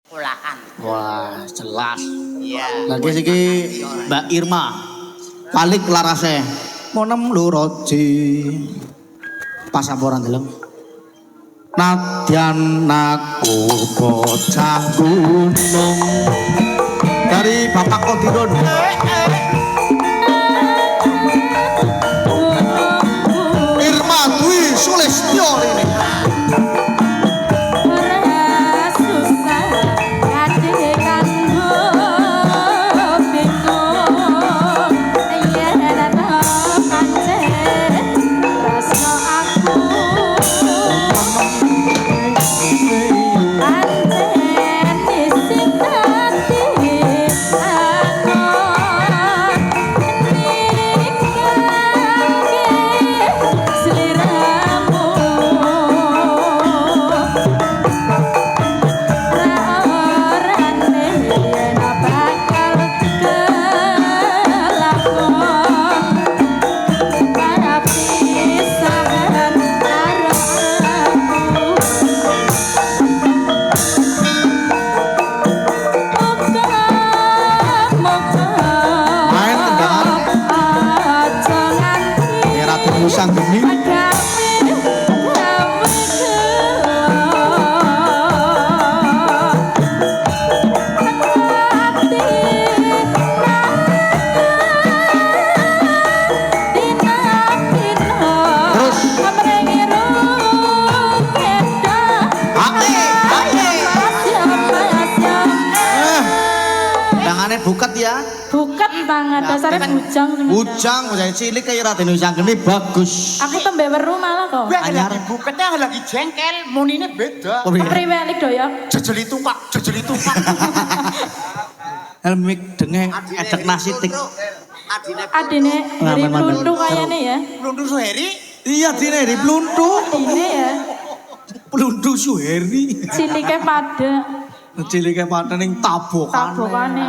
Sekolahan. Wah, jelas. Iya. Lagi siki Mbak Irma. Balik larase. Monem luroji. Pasaporan deleng. Nadyan aku bocah gunung. Dari Bapak Kodirun. Irma Dwi Sulistyo ini. Buket ya. Buket banget dasarnya bujang. Bujang, bujang cilik kayak Raden Wisanggeni bagus. Aku tembe weru malah kok. Anyar buketnya lagi jengkel, munine beda. Kepriwe lik doyok. Jejeli tumpak, jejeli tumpak. Helmik denge edek nasi tik. Adine dari Blundu kayaknya ya. Blundu Suheri? Iya, dine dari Blundu. Ini ya. Blundu Suheri. Cilike pada. Cilike pada ning tabokane. Tabokane.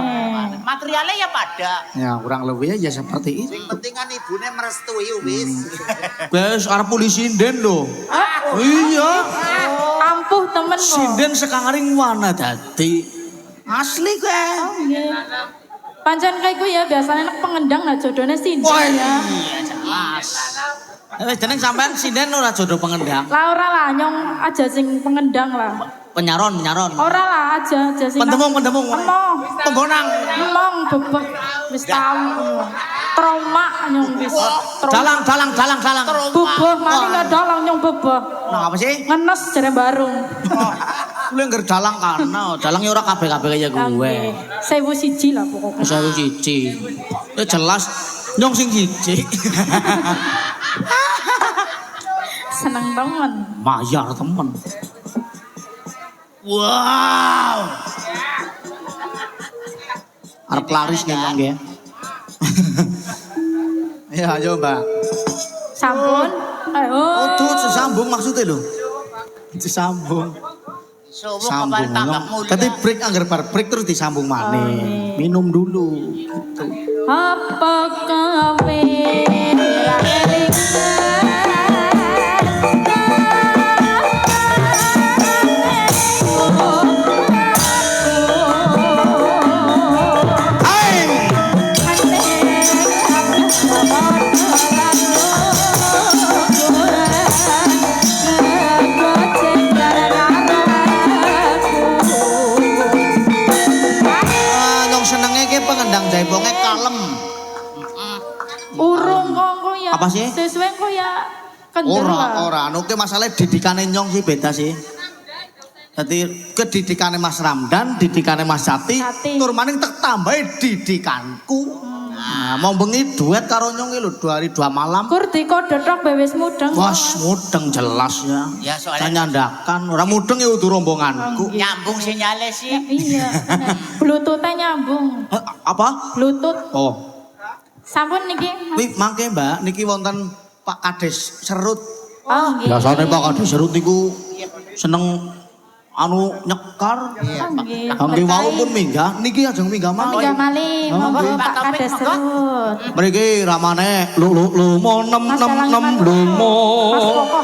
Materialnya ya pada. Ya, kurang lebih ya seperti itu. Yang penting kan ibunya merestui wis. Wes arep polisi sinden lho. Iya. Ampuh temen kok. Sinden sekangaring wana dadi. Asli kowe. Oh nggih. Pancen kayak gue ya biasanya nek pengendang nah jodohnya sinden ya. Iya, jelas. Wes jeneng sampean sinden ora jodoh pengendang. Lah ora lah nyong aja sing pengendang lah. Penyaron. Ora lah aja sing. Pendemung. Emong. Pembonang. Emong bebek wis tau. Trauma nyong wis. Dalang. Bubuh mari enggak dalang nyong bubuh. Nah, apa sih? Ngenes jare barung. Lu ngger dalang kana, dalangnya ora kabeh-kabeh kaya gue. 1001 lah pokoknya. 1001. Ya jelas nyong sing siji. Seneng banget. Mayar temen. Wow. Arep laris nih Bang ya. Ya ayo Mbak. Sampun. Ayo. Tuh sambung maksudnya lho. Disambung. Sambung. Tadi break anggar bar break terus disambung maneh. Minum dulu gitu. Apa kawe jaibonge kalem. Urung kok ya. Apa sih? Sesuai kok ya kendel lah. Ora. Anu ki masalah didikane nyong sih beda sih. Dadi kedidikane Mas Ramdan, didikane Mas Jati, tur maning tak tambahi didikanku. Nah, mau bengi duet karo nyong ki lho 2 hari 2 malam. Kur dikodhok wis mudeng. Wes mudeng jelas ya. Ya soalnya nyandakan ora mudeng ya udu rombonganku. Nyambung sinyalnya sih. Iya. Bluetooth-nya nyambung. Apa? Bluetooth. Oh. Sampun niki. Mangke Mbak, niki wonten Pak Kades Serut. Oh nggih. Biasane Pak Kades Serut niku seneng anu nyekar. Nggih. Nggih wau pun minggah, niki ajeng minggah malih. Minggah malih, monggo Pak Kades Serut. Mriki ramane lu mo nem lu mo. Mas Kokoh.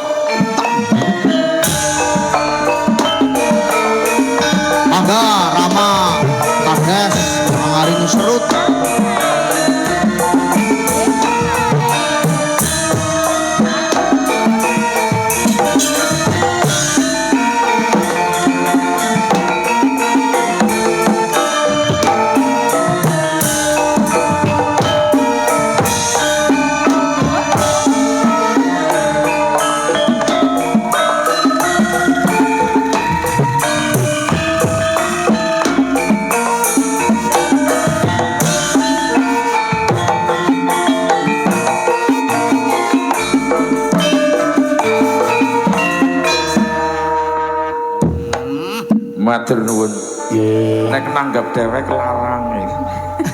Mangga paring serut. Matur nuwun. Nek nanggap dhewek lara